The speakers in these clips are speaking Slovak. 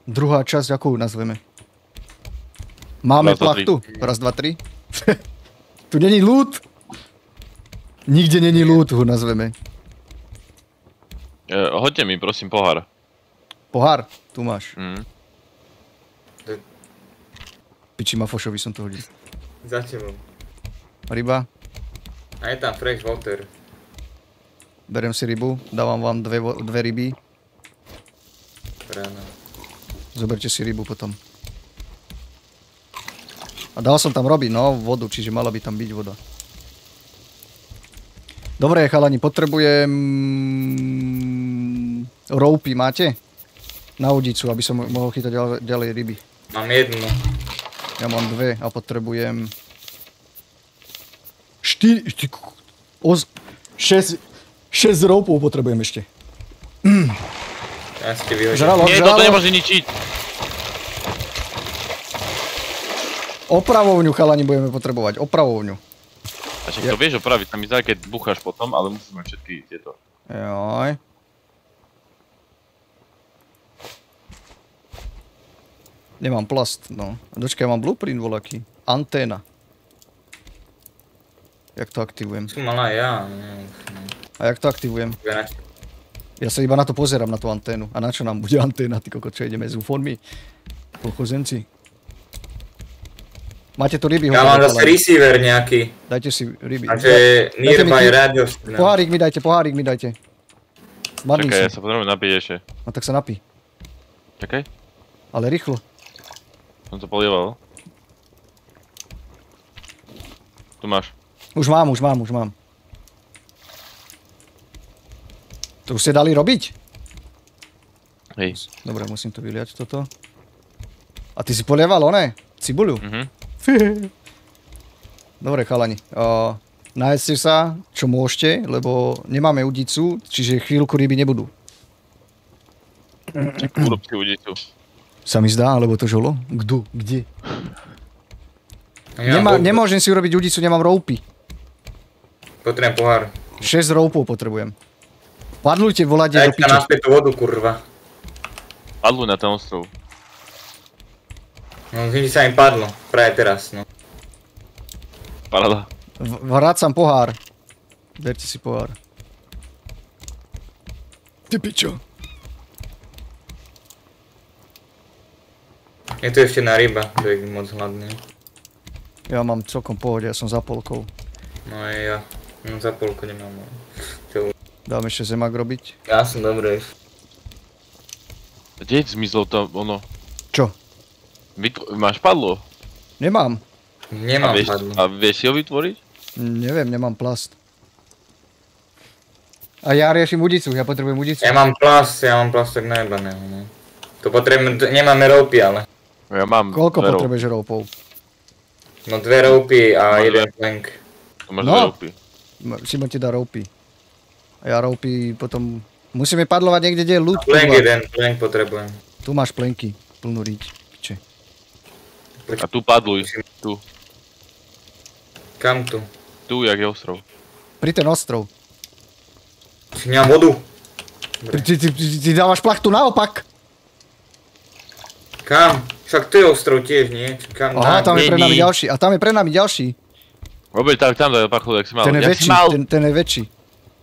Druhá časť, ako ju nazveme? Máme plachtu. Raz, dva, tri. Tu není loot. Nikde není loot, ho nazveme. Hoďte mi, prosím, pohár. Pohár? Tu máš. Piči Mafošovi som to hodil. Za tebou. Ryba. A je tam fresh water. Berem si rybu, dávam vám dve ryby. Ráno. Zoberte si rybu potom. A dal som tam robiť, no, vodu, čiže mala by tam byť voda. Dobre, chalani, potrebujem... roupy máte? Na udicu, aby som mohol chytať ďalej ryby. Mám jednu. Ja mám dve a potrebujem... 6 roupov potrebujem ešte. Ja si vyhodím. Žralo. Nie, toto nemôže ničiť. Opravovňu, chalani, budeme potrebovať. Opravovňu. A však to vieš opraviť, tam vyzerá, keď búcháš potom, ale musíme všetky tieto. Joj. Nemám plast, no. Dočkaj, mám blueprint voľaký. Anténa. Jak to aktivujem? Som mal aj ja. A jak to aktivujem? Ja sa iba na to pozerám, na tú anténu. A na čo nám bude anténa, ty kokot, čo ideme s ufónmi? Pochozenci. Máte tu ryby? Ja mám zase receiver nejaký. Dajte si ryby. Takže nearby radio. Pohárik mi dajte. Zmarný Čakaj, si. ja sa potrebujem napiť ešte. No tak sa napí. Čakaj. Ale rýchlo. Som to polieval. Tu máš. Už mám. To už ste dali robiť? Hej. Dobre, musím to vyliať toto. A ty si polieval, ne? Cibuľu? Dobre, chalani. Najedzte sa, čo môžete, lebo nemáme udicu, čiže chvíľku ryby nebudú. Urob si udicu. Sa mi zdá, alebo to žolo? Kde? Ja Nemôžem si urobiť udicu, nemám roupy. Potrebujem pohár. 6 roupov potrebujem. Padlujte, voláte do Dajte piče. naspäť tú vodu, kurva. Padlu na ten ostrov. No, vidí sa im padlo. Práve teraz, no. Paráda. Vrácam pohár. Berte si pohár. Ty pičo. Je tu ešte na ryba, to je moc hladný. Ja mám celkom pohode, ja som za polkou. No aj ja. No za polku nemám. Dám ešte zemák robiť. Ja som dobrý. Kde zmizlo to ono? Čo? Máš padlo? Nemám. Nemám padlo. A vieš si ho vytvoriť? Neviem, nemám plast. A ja riešim udicu, ja potrebujem udicu. Ja mám plastok najebaného, no. To potrebujem, nemáme roupy, ale. Ja mám. Koľko potrebuješ roupov? No 2 roupy a 1 plank. Tu máš 2 roupy. Simon ti dá roupy. A ja roupy potom... Musíme padlovať niekde, kde je loot. Plank potrebujem. Tu máš plenky, plnú riť. Piče. A tu padluj, tu. Kam tu? Tu, jak je ostrov. Pri ten ostrov. Si nemám vodu. Ty dávaš plachtu naopak. Kam? Však tu je ostrov tiež, nie? Kam? Aha, tam je pre nami ďalší. A tam je pre nami ďalší. Robert, tak tam daj plachtu, jak si mal. Ten je väčší, ten je väčší.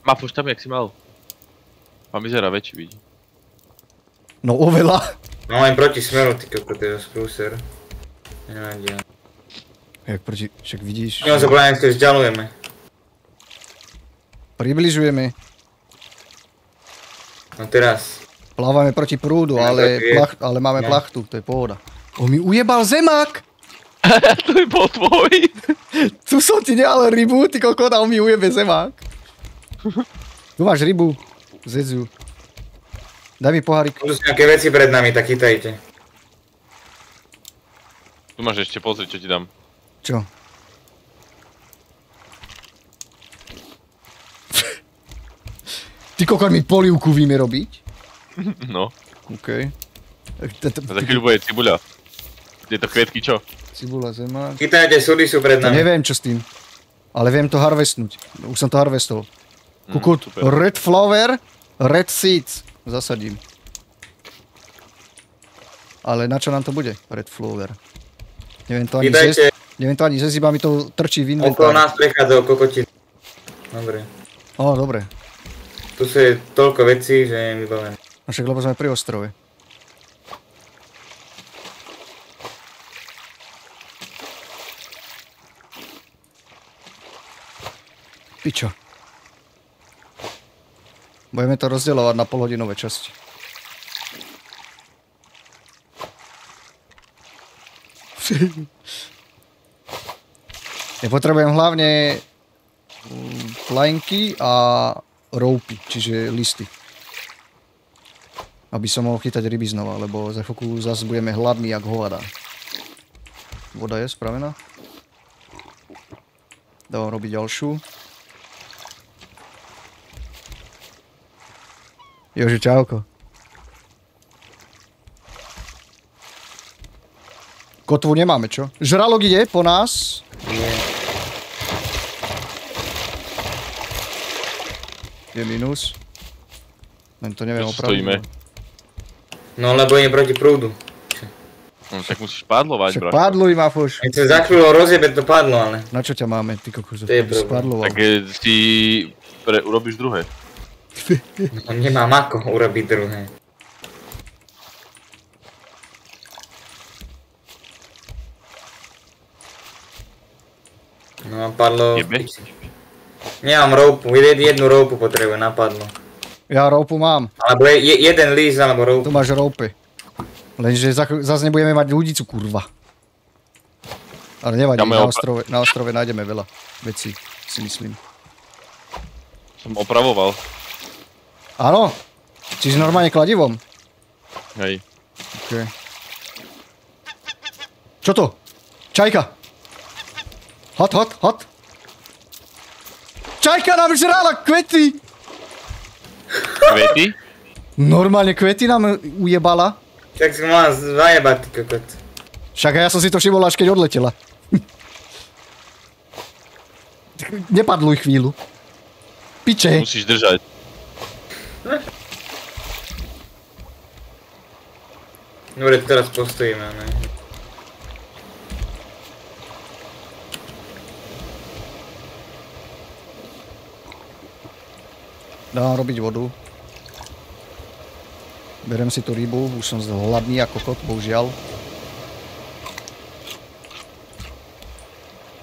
Mafoš tam, jak si mal. Mám vyzerá väčší, vidí. No oveľa. No len proti smeru, ty kokot, je sprúser. Nevadí. Jak proti, však vidíš. No sa blájem, keď vzdialujeme. Približujeme. No teraz. Plávame proti prúdu, ale máme plachtu, to je pohoda. On mi ujebal zemák! To je bol tvoj. Tu som ti nehal rybu, ty kokot, a on mi ujebe zemák. Tu máš rybu, zjedz ju. Daj mi pohárik. Tu sú nejaké veci pred nami, tak chytajte. Tu máš ešte, pozri, čo ti dám. Čo? Ty kokot, mi polievku vieme robiť? No. OK. Za chvíľu bude cibuľa. Tieto kvietky čo? Cibuľa, zemák. Chytajte, súdy sú pred nami. Neviem čo s tým. Ale viem to harvestnúť. Už som to harvestol. Kukut, red flower, red seeds. Zasadím. Ale na čo nám to bude? Red Flower. Neviem to ani zjesť, iba mi to trčí v Okolo inventári. nás prechádza o kokoti. Dobre. Dobre. Tu sú toľko vecí, že je vybavené. No však lebo sme pri ostrove. Pičo. Budeme to rozdielovať na polhodinové časti. Ja potrebujem hlavne planky a roupy, čiže listy. Aby som mohol chytať ryby znova, lebo za chvíľku zase budeme hladní jak hovada. Voda je spravená. Dávam robiť ďalšiu. Jože, čauko. Kotvu nemáme, čo? Žralok ide po nás. Nie. Je minus. Len to neviem Prečo stojíme? opraviť. No lebo je proti prúdu. No tak musíš pádlovať, Však bráško. pádluj, Mafoš. Keď sa za chvíľu rozjebe, to padlo, ale... Na čo ťa máme, ty kokos? To je problém. Tak si urobíš druhé. No, nemám ako urobiť druhé. No a padlo... Jebe? Nemám roupu, jednu roupu potrebujem, napadlo. Ja roupu mám. Alebo jeden líst, alebo Tu roupu. máš roupy. Lenže zase nebudeme mať ľudicu, kurva. Ale nevadí, na ostrove nájdeme veľa vecí, si myslím. Som opravoval. Áno. Čiže normálne kladivom. Hej. OK. Čo to? Čajka. Hot. Čajka nám žrala kvety. Kvety? Normálne kvety nám ujebala. Tak si mala zajebať, ty kokot. Však ja som si to všimol, až keď odletela. Nepadluj chvíľu. Piče. Musíš držať. Dobre, teraz postojíme, ne? Dávam robiť vodu. Berem si tú rybu, už som hladný ako kokot, bohužiaľ.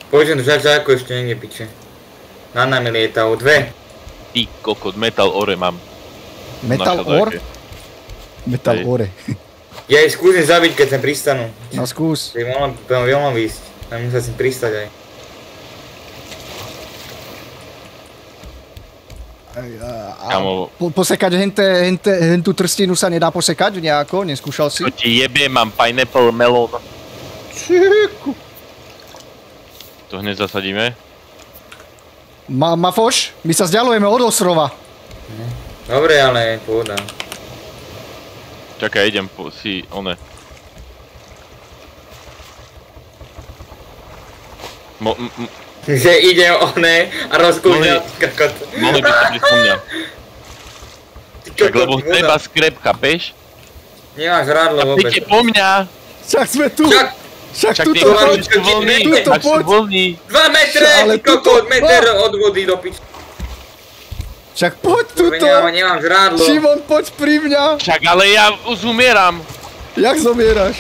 Poďme držať ako ešte niekde, piče. Na nami lietajú dve. Ty kokot, metal ore mám. Metal ore? Metal ore. Ja ich skúsim zabiť, keď sem pristanú. No skús. To by mohlo výjsť. Ale musel sem pristať aj. Kamo, Posekať hentú trstinu sa nedá posekať nejako? Neskúšal si? čo ti jebe, mám pineapple melon. Číku. To hneď zasadíme. Mafoš, my sa vzdialujeme od ostrova. Dobre, ale pôda. Čakaj, idem si one. Že ide one a rozkúňa kokot. Mohli by sa prísť po mňa. Tak lebo treba skrep, chápeš? Nemáš rádlo vôbec. Príďte po mňa! Však sme tu. Však Však tuto nech poď. sú voľní, Tuto ak sú poď. voľní. 2 metre, Ale ty kokot, tuto- meter od vody do pič. Však poď tuto. Nemám žrádlo. Šimon, poď pri mňa. Však ale ja už umieram. Jak zomieraš?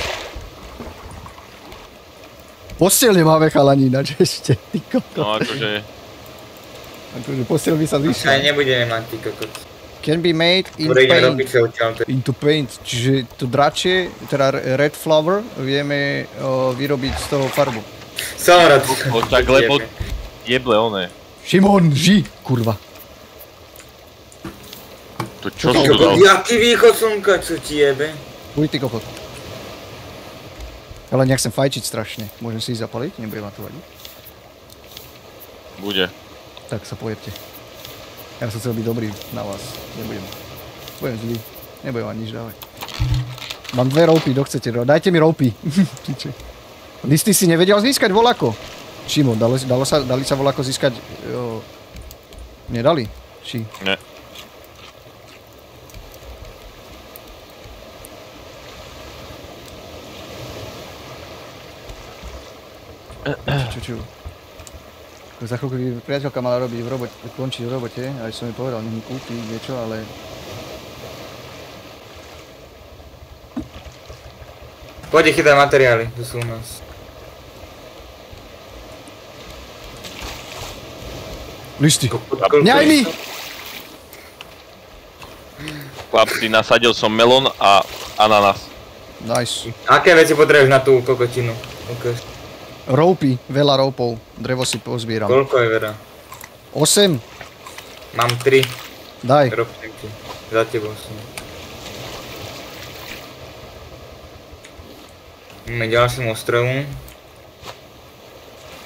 Posteľ nemáme chalanina, že ešte, ty kokot. No akože... Akože posteľ by sa Aj zišla. nebudeme mať, ty kokot. Can be made in Dobre, ideme do paint. piče odtiaľ. Into paint. Čiže to dračie, teda red flower, vieme vyrobiť z toho farbu. Som rád. Tak lebo... Jeble one. Šimon, ži, kurva. To čo Ty som tu dal? kokot, jaký východ slnka, čo ti jebe? Uj, ty kokot. Ale nejak chcem fajčiť strašne. Môžem si ich zapaliť? Nebude ma to vadiť. Bude. Tak sa pojebte. Ja som chcel byť dobrý na vás. Nebudem. Budem zlý. Nebudem vám nič dávať. Mám 2 roupy, kto chcete? Dajte mi roupy. Listy si nevedel získať voľako. Šimon, dali sa voľako získať... Nedali? Či? Ne. Čo? Za chvíľku priateľka mala robiť v robote, končiť v robote, aj som jej povedal, nech mi kúpi niečo, ale... Poďte chytať materiály, tu sú u nás. Listy. Ňaj mi! Chlapci, nasadil som melón a ananás. Nice. Aké veci potrebuješ na tú kokotinu? Ukáž. Roupy, veľa roupov. Drevo si pozbieram. Koľko je veľa? 8? Mám 3. Daj. Robčenky. Za tebou som. Máme ďalšiemu ostrovu.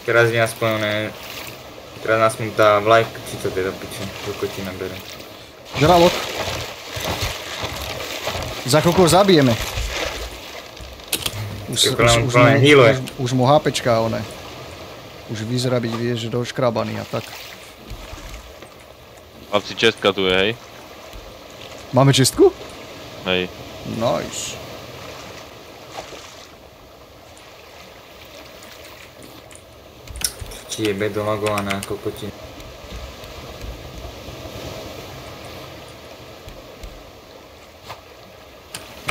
Teraz je aspoň teraz nás mu tá vlajka, či to teda piče, kokotina bere. Žralok. Za chvíľku ho zabijeme. Už mu HPčka, one. Už vyzerá byť, vieš, doškrabaný a tak. Chlapci, čestka tu je, hej? Máme čistku? Hej. Nice. Či je bedolagovaná kokotina.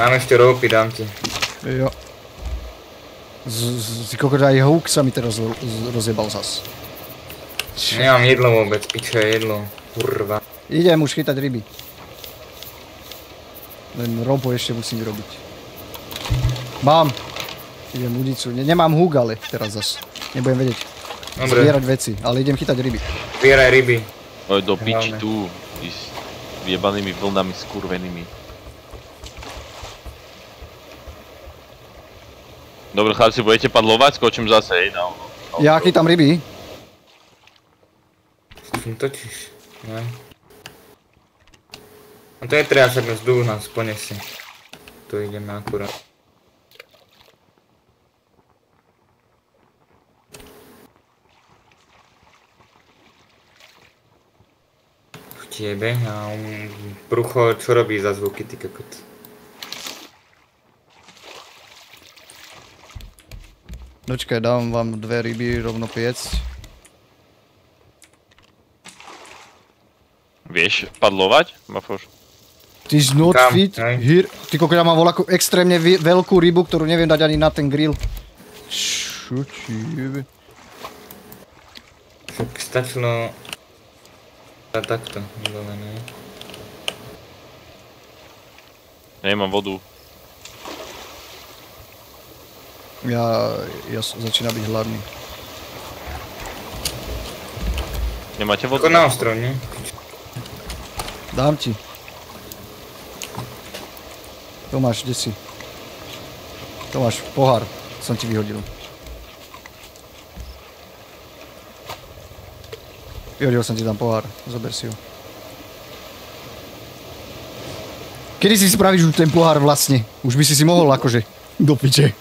Mám ešte roupy, dám ti. Jo. Kokot aj húk sa mi teraz rozjebal zas. Nemám jedlo vôbec, piče jedlo. Kurva. Idem už chytať ryby. Len robo ešte musím vyrobiť. Mám. Idem udicu. Nemám húk ale teraz zas. Nebudem vedieť. Dobre. Zbierať veci, ale idem chytať ryby. Zbieraj ryby. Oj, do piči tu. S vyjebanými vlnami skurvenými. Dobre, chlapci, budete padlovať? Skočím zase, hej, na ono. Ja chytám ryby. S čím točíš? Ne? No to je treba sa dnes dúh nás poniesie. Tu ideme akurát. Tiebe a brucho, čo robí za zvuky, ty kokot? Dočkaj, dám vám 2 ryby rovno piecť. Vieš padlovať, Mafoš? Ty z not fit here. Ty kokot, ja mám voľakú extrémne veľkú rybu, ktorú neviem dať ani na ten grill. Čo ti jebe? Však stačilo... A takto, dole, ne? Nemám vodu. Ja začínam byť hladný. Nemáte vodu? Ako na ostrov, nie? Dám ti. Tomáš, kde si? Tomáš, pohár som ti vyhodil. Vyhodil som ti tam pohár, zober si ho. Kedy si spravíš už ten pohár vlastne? Už by si mohol akože do piče.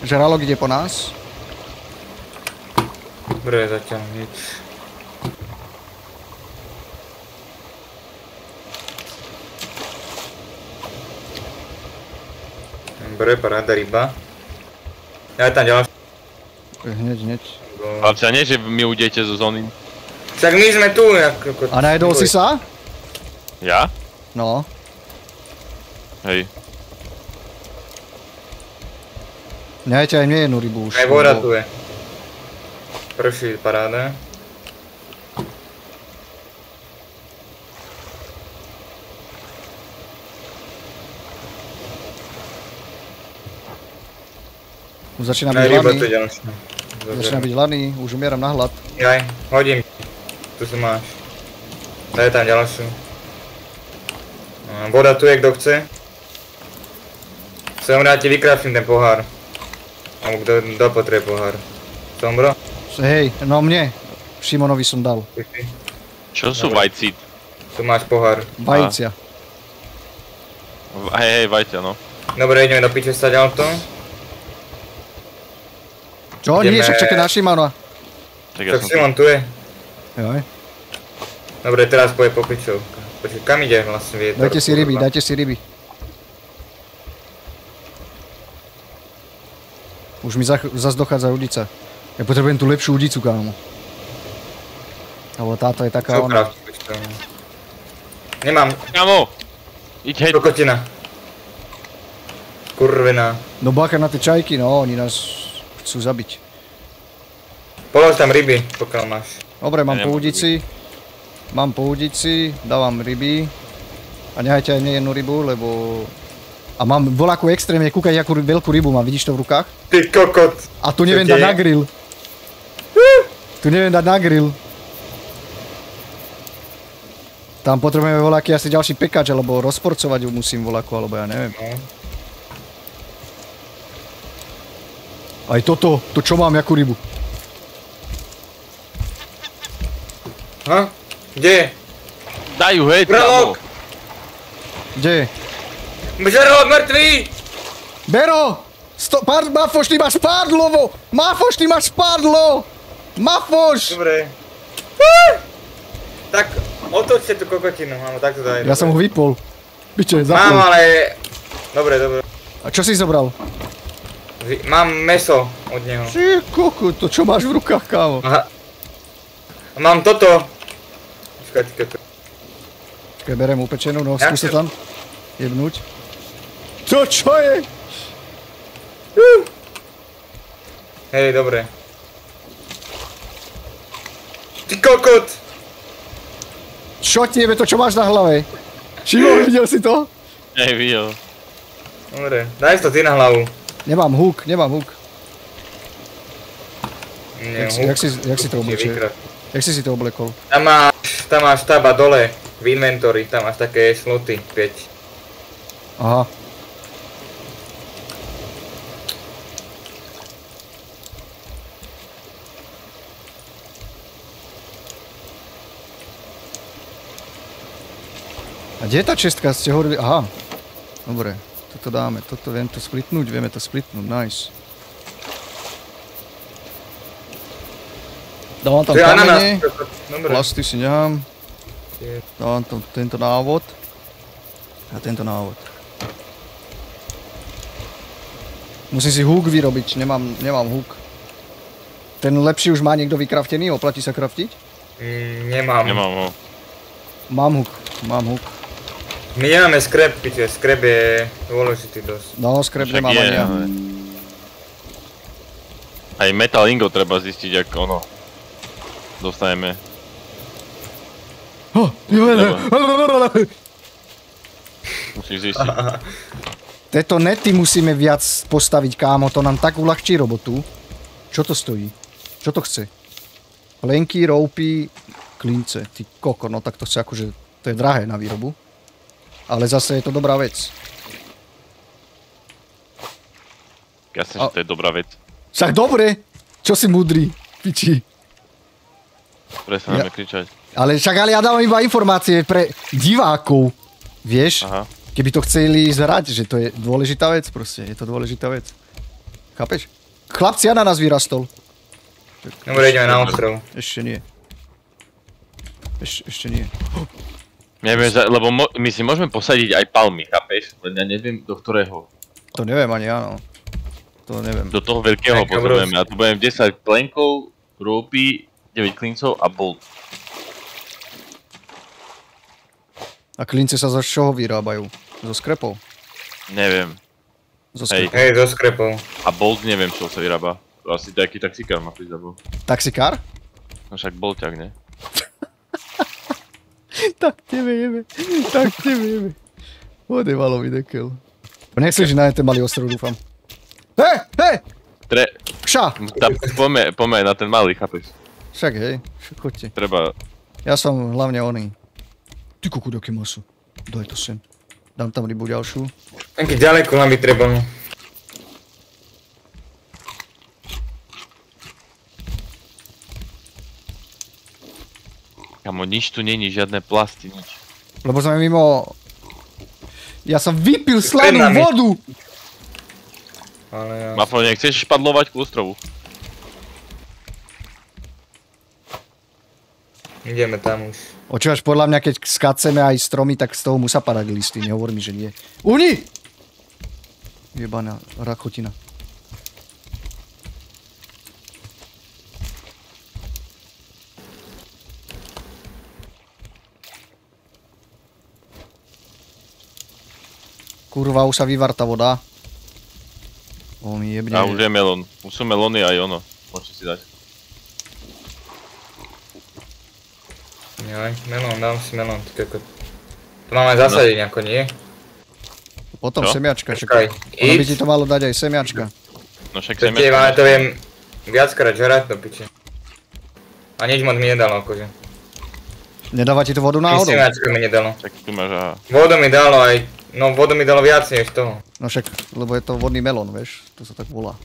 Žralok ide po nás. Dobre, zatiaľ nič. Dobre, paráda ryba. Ja tam ďalšie. Hneď. Chlapci, a nie, že mi ujdete zo zóny. Však my sme tu, ako... A najedol si sa? Ja? No. Hej. Nehajte aj mne jednu rybu už. Aj voda tu je. Prší, paráda. Už začína byť hladný. Začína Začína byť hladný, už umieram na hlad. Jaj, hodím. Tu si máš. Daj tam ďalšiu. Voda tu je, kto chce. Sombro, ja ti vykraftím ten pohár. Alebo kto potrebuje pohár. Sombro? Hej, no mne. Šimonovi som dal. Čo sú vajci? Tu máš pohár. Vajcia. Hej, vajcia, no. Dobre, ideme do piče stať auto. Čo? Nie, však čaká na Šimona. Tak Šimon tu je. Joj. Dobre, teraz poje po pičovka. Počkej, kam ide vlastne vietor? Dajte si ryby, dajte si ryby. Už mi zas dochádza udica. Ja potrebujem tú lepšiu udicu, kámo. Lebo táto je taká Čo ona. Nemám. Kamo! Iď hej. Kokotina. Kurvená. No bacha na tie čajky, no, oni nás chcú zabiť. Polož tam ryby, pokiaľ máš. Dobre, mám Ja po nemám udici. Mám po udici, dávam ryby. A nehajte aj mne jednu rybu, lebo... A mám voľakú extrémne, kúkaj, akú veľkú rybu mám, vidíš to v rukách? Ty kokot. A tu neviem Čo dať ti je? na grill. Tu neviem dať na grill. Tam potrebujeme voľaký asi ďalší pekač, alebo rozporcovať ju musím voľakú, alebo ja neviem. No. Aj toto, to čo mám, jakú rybu. Ha? Kde je? Daj ju, hej, kamo. Bralok! Kde je? Žralok mŕtvý! Bero! Mafoš, ty máš pádlovo! Mafoš, ty máš pádlo! Mafoš! Dobre. Tak, otočte tú kokotinu, áno, tak to daj. Ja som ho vypol. Biče, Mám, zapol. ale... Dobre, dobre. A čo si zobral? Mám meso od neho. Ty koko, to čo máš v rukách, kámo? Aha. A mám toto. Počkajte, to... Čakaj, berem upečenú, no Ja skús to chcem- tam. Jebnúť. To čo je? Hej, dobre. Ty kokot! Čo ti jebe to, čo máš na hlave? Šimo, videl si to? Hej, videl. Dobre, daj to ty na hlavu. Nemám huk, nemám huk. Nie, Jak si to oblečie? Jak si to oblekol? Tam máš taba dole v inventory, tam máš také sloty 5. Aha. A kde je tá čestka? Ste hovorili... Aha. Dobre, toto dáme. Toto viem to splitnúť, vieme to splitnúť, nice. Dávam tam To je ananás. kamene, Dobre. plasty si nechám. Je. Dávam tam tento návod. A tento návod. Musím si húk vyrobiť, nemám húk. Ten lepší už má niekto vykraftený, oplatí sa kraftiť? Nemám. Nemám ho. Mám húk. My nemáme skrep, piče, skrep je dôležitý dosť. No, skrep Však nemám je, ani ja. ale... Aj metal ingot treba zistiť, ako ono... Dostaneme. Musíš zistiť. Tieto nety musíme viac postaviť, kámo, to nám tak uľahčí robotu. Čo to stojí? Čo to chce? Plenky, roupy, klince. Ty koko, no tak to chce akože, to je drahé na výrobu. Ale zase je to dobrá vec. Jasne, že to je dobrá vec. Však dobre, čo si múdry, piči. Prestaneme kričať. Ale ja dávam iba informácie pre divákov. Vieš? Aha. Keby to chceli zhrať, že to je dôležitá vec proste. Je to dôležitá vec. Chápeš? Chlapci, na nás vyrastol. Dobre, ideme na ostrov. Ešte nie. Ešte nie. Neviem, lebo my si môžeme posadiť aj palmy, chápeš? Len ja neviem do ktorého. To neviem ani áno. To neviem. Do toho veľkého Tak, potrebujeme. A tu budem 10 plenkov, roupy, 9 klincov a bolt. A klince sa zo čoho vyrábajú? Zo skrepov? Neviem. Zo Hej. skrepov. Hej, zo skrepov. A bolt neviem, čo sa vyrába. Asi taký taxikár ma prísť zabol. Taxikár? No však bolťak, ne? Tak tebe jebe. Tak tebe jebe. Odevalo mi dekel. Nechceš na ten malý ostrov, dúfam. Hej! Kša! Poďme na ten malý, chápeš? Však hej, chodte. Treba... Ja som hlavne oný. Ty kuku, doké maso. Daj to sem. Dám tam rybu ďalšiu. Taký ďaleko nám by treba. Kamo, nič tu není, žiadne plasty, nič. Lebo sme mimo... Ja som vypil Pred slanú nami. vodu! Ale ja... Mafo, nechceš špadlovať ku ostrovu? Ideme tam už. Očívaš, podľa mňa, keď skáceme aj stromy, tak z toho musia padať listy. Nehovor mi, že nie. Uni! Jebaná rakotina. Kurva, už sa vyvarta voda. O, mi jebne. A už je melón. Už sú melóny aj ono. Môžete si dať. Joj, melón, dám si melón, ty kokot. To máme zasadiť nejako, nie? Potom Čo? semiačka, Počkaj, ono by ti to malo dať aj semiačka. No však To tie máme, to viem viackrát žerať do piče. A nič moc mi nedalo akože. Nedáva ti to vodu Ani náhodou? semiačko mi nedalo. Však tu máš, aha. Vodu mi dalo aj, no vodu mi dalo viac než toho. No však, lebo je to vodný melón, vieš? To sa tak volá.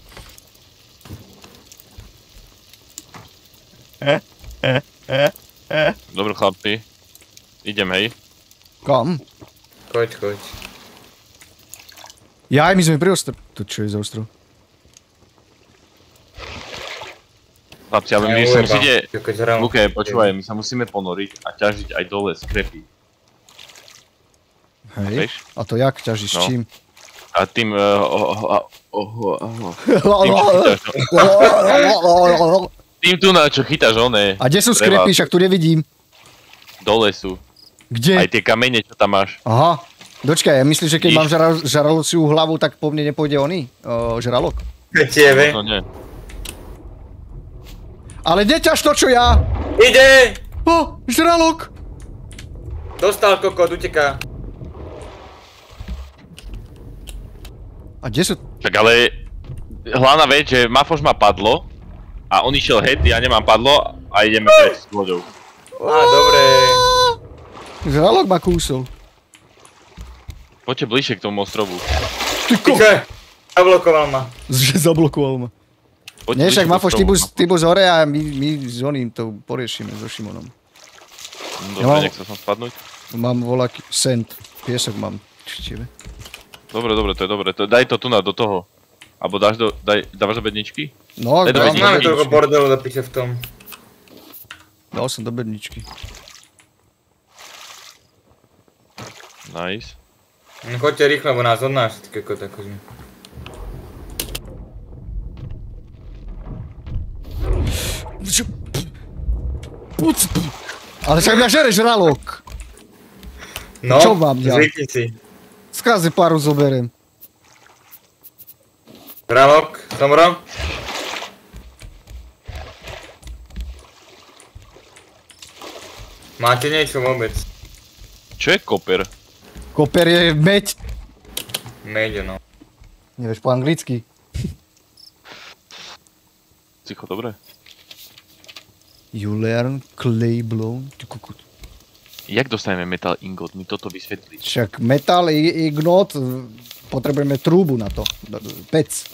Dobre chlapci. Idem, hej. Kam? Choď. Jaj, my sme pri ostrov. To čo je za ostrov? Chlapci, ale my Ja sa ujebal. musíte... Keď zhrám. Luke, počúvaj, my sa musíme ponoriť a ťažiť aj dole skrepy. Hej. Vieš? A to jak ťažíš? No. Čím? A tým... Tým tu na čo chytáš oné. A kde sú skrepy? Však tu nevidím. Dole sú. Kde? Aj tie kamene, čo tam máš. Aha. Dočkaj, ja myslím, že keď mám žralociu hlavu, tak po mne nepôjde oný? Žralok? Tieve. No nie. Ale neťaž to, čo ja! Ide! Žralok! Dostal kokot, uteká. A kde sú... Tak ale... Hlavná vec, že Mafoš ma padlo a on išiel head, ja nemám padlo a ideme preč s loďou. Á, dobre. Žralok ma kúsol. Poďte bližšie k tomu ostrovu. Ty ko... Piče, zablokoval ma. Že zablokoval ma. Poďte Nie, však bližšie k Mafoš, ostrovu. ty buď hore a my s oným to poriešime so Šimonom. Dobre, Ja mám- nechcel som spadnúť. Mám volaký sand. Piesok mám. Čiže. Dobre, to je dobre. Daj to tu do toho. Alebo dávaš do bedničky? No, Daj do dám bedničky. Máme do toľko bedničky. bordelu do piče v tom. Dal som do bedničky. Nice. No choďte rýchlo, bo nás odnáš, ty kokot akože. Ale však mňa žere žralok. No, Čo mám ja? zvykni si. Skraze paru zoberiem. Žralok, Tomro. Máte niečo vôbec? Čo je koper? Koper je meď. Nejde no. Nevieš po anglicky. Cicho, dobre. You learn clay blown. Ty kokot. Jak dostaneme metal ingot? Mi toto vysvetliť. Však metal ignot, potrebujeme trúbu na to. Pec.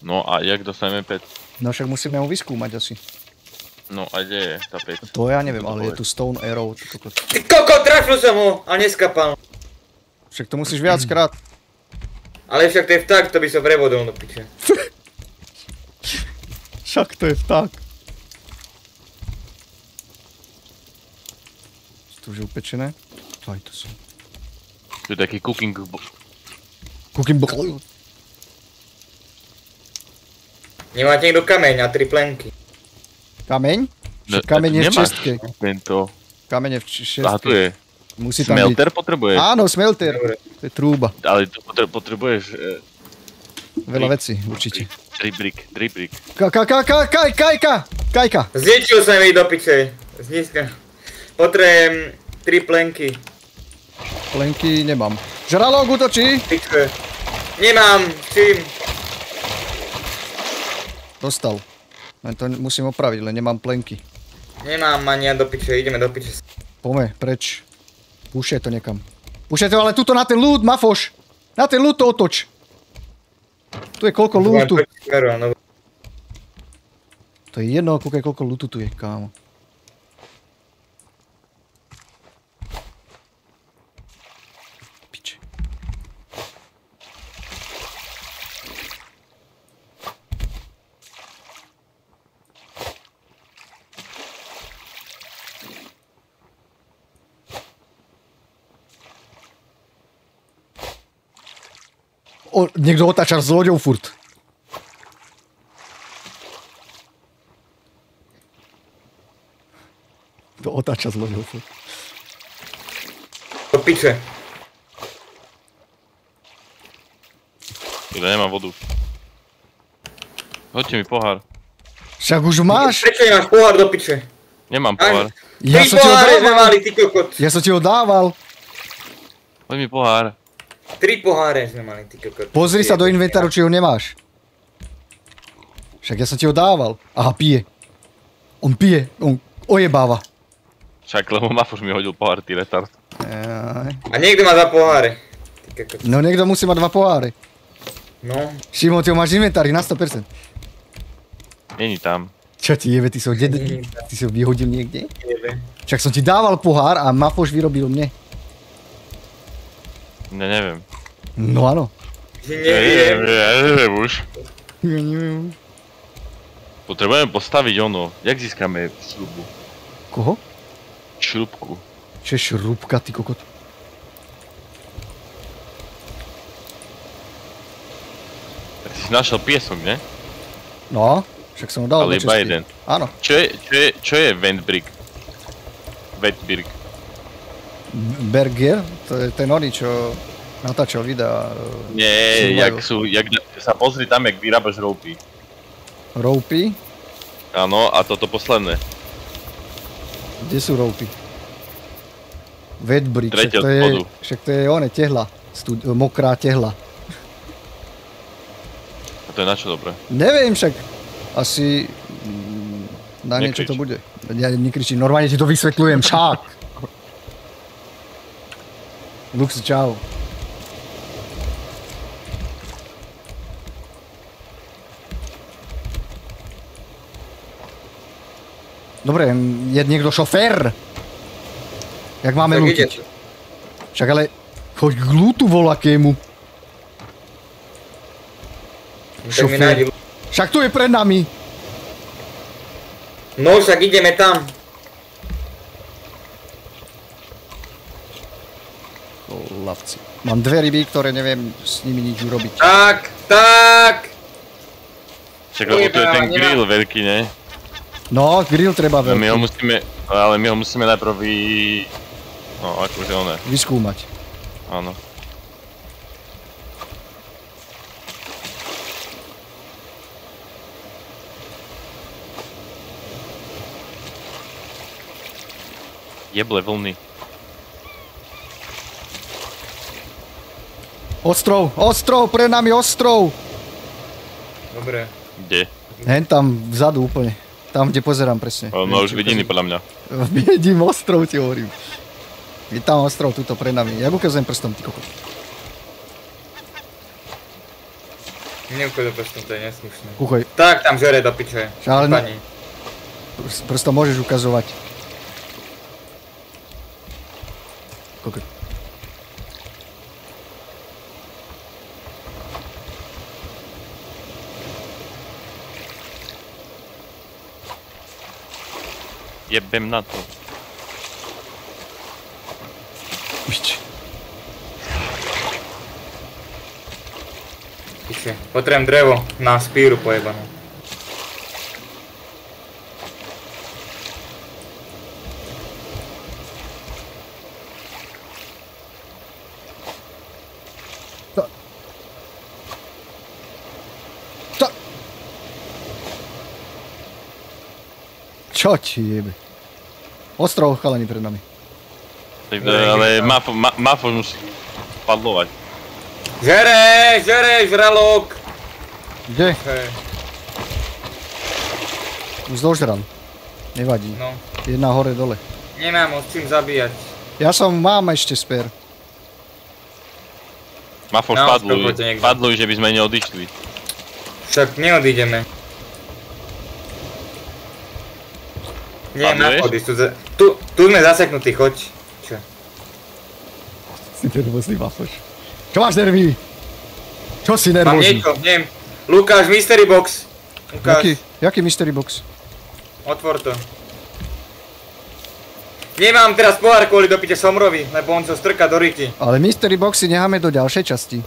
No a jak dostaneme pec? No však musíme ho vyskúmať asi. No a kde je tá pec? To ja neviem, ale je tu stone arrow. Čo kokot. Ty kokot, trafil som ho, ale neskapal. Však to musíš viackrát. Ale však to je vták, to by som prevodol do piče. Však to je vták. To už je upečené? Aj to sú. Tu je taký cooking... Cooking bowl. Nemáte niekto kameň a 3 plenky. Kameň? Však kameň je v čestke. Tento... Kameň je v čestke. Aha, tu je. Musí tam Smelter byť. potrebuješ? Áno, smelter. Dobre. To je trúba. Ale tu potrebuješ... Veľa vecí, určite. Dribrik. Kajka! Zničil som ich do piče. Zničil. Potrebujem 3 plenky. Plenky nemám. Žralok útočí! Piče. Nemám, s čím? Dostal. Len to musím opraviť, len nemám plenky. Nemám ani ja do piče, ideme do piče. Pome, preč. Púšaj to niekam. Púšaj to, ale tuto na ten loot, Mafoš! Na ten loot to otoč! Tu je koľko lootu. To je jedno, kúkaj koľko lootu tu je, kámo. Piče. Niekto otáča s loďou furt. To otáča s loďou furt. Do piče. Ja nemám vodu. Hoďte mi pohár. Však už máš. Prečo nemáš pohár do piče? Nemám pohár. Ja Tri som ti ho poháre sme dával. mali, ty kokot. Ja som ti ho dával. Hoď mi pohár. 3 poháre sme mali, ty kokot. Pozri sa do inventáru, či ho nemáš. Však ja som ti ho dával. Aha, pije. On pije, on ojebáva. Však, lebo Mafoš mi hodil pohár, ty retard. Jaj. A niekto má 2 poháre. Ty kokot. No niekto musí mať 2 poháre. No. Šimon, ty ho máš v inventári na 100%. Není tam. Čo ti jebe, ty si ho vyhodil niekde? Jebe. Však som ti dával pohár a Mafoš vyrobil mne. Ne, neviem. No áno. Neviem. Ja neviem už. Ja neviem. Potrebujeme postaviť ono. Jak získame šrubu? Koho? Šrubku. Čo je šrúbka, ty kokot? Tak si našiel piesok, ne? No, však som ho dal Ale do iba česti. jeden. Áno. Čo je Wendbrick? Wendbrick. Berger, to je ten oný, čo natáčal videa. Nie, Survival. jak sa pozri tam, jak vyrábaš roupy. Roupy? Áno, a toto posledné. Kde sú roupy? Wetbrick, Tretie od spodu. však to je one, tehla. Mokrá tehla. A to je na čo dobré? Neviem však. Asi... na niečo Nekrič. to bude. Ja nekričím, normálne ti to vysvetľujem, však. Lux, čau. Dobre, je niekto šofér? Jak máme Tak lútiť? ide. Však ale... choď k lútu volakému. Tak mi Šofér. nájdi. Však tu je pred nami. No však ideme tam. Lavci. Mám dve ryby, ktoré neviem s nimi nič urobiť. Tak. Však lebo tu je ten Nemá- grill veľký, ne? No, grill treba No my ho veľký musíme, ale my ho musíme najprv no akože oné, vyskúmať. áno. Jeble vlny. Ostrov, pred nami ostrov. Dobre. Kde? Hen tam vzadu úplne. Tam, kde pozerám presne. No už vidím podľa mňa. Vidím ostrov, ti hovorím. Je tam ostrov, tuto pred nami. Ja ukazujem prstom, ty kokot. Neukladaj prstom, to je neslušné. Kúchoj, Tak, tam žere do piče. Ale na- Pani. prstom môžeš ukazovať. Kokot. Jebem na to. Pič. Piče. Potrebujem drevo na spíru pojebanú. Čo ti jebe? Ostrov chalani pred nami. Tak, ale Mafo musí padlovať. Žere, žralok! Kde? Hej, Už zožran. Nevadí. no. Jedna hore dole. Nemám ho s čím zabíjať. Ja mám ešte spér. Mafo, No, padluj, poďte niekto. padluj, že by sme neodišli. Však neodídeme. Nie, na Padluješ? chod ísť. Tu sme zaseknutí, choď. Čo? Si nervózny, Mafoš. Čo máš nervy? Čo si Mám nervózny? niečo, neviem. Lukáš, mystery box. Lukáš, Jaký mystery box? otvor to. Nemám teraz pohár kvôli do piče Somrovi, lebo on sa strká do ryti. Ale mystery boxy necháme do ďalšej časti.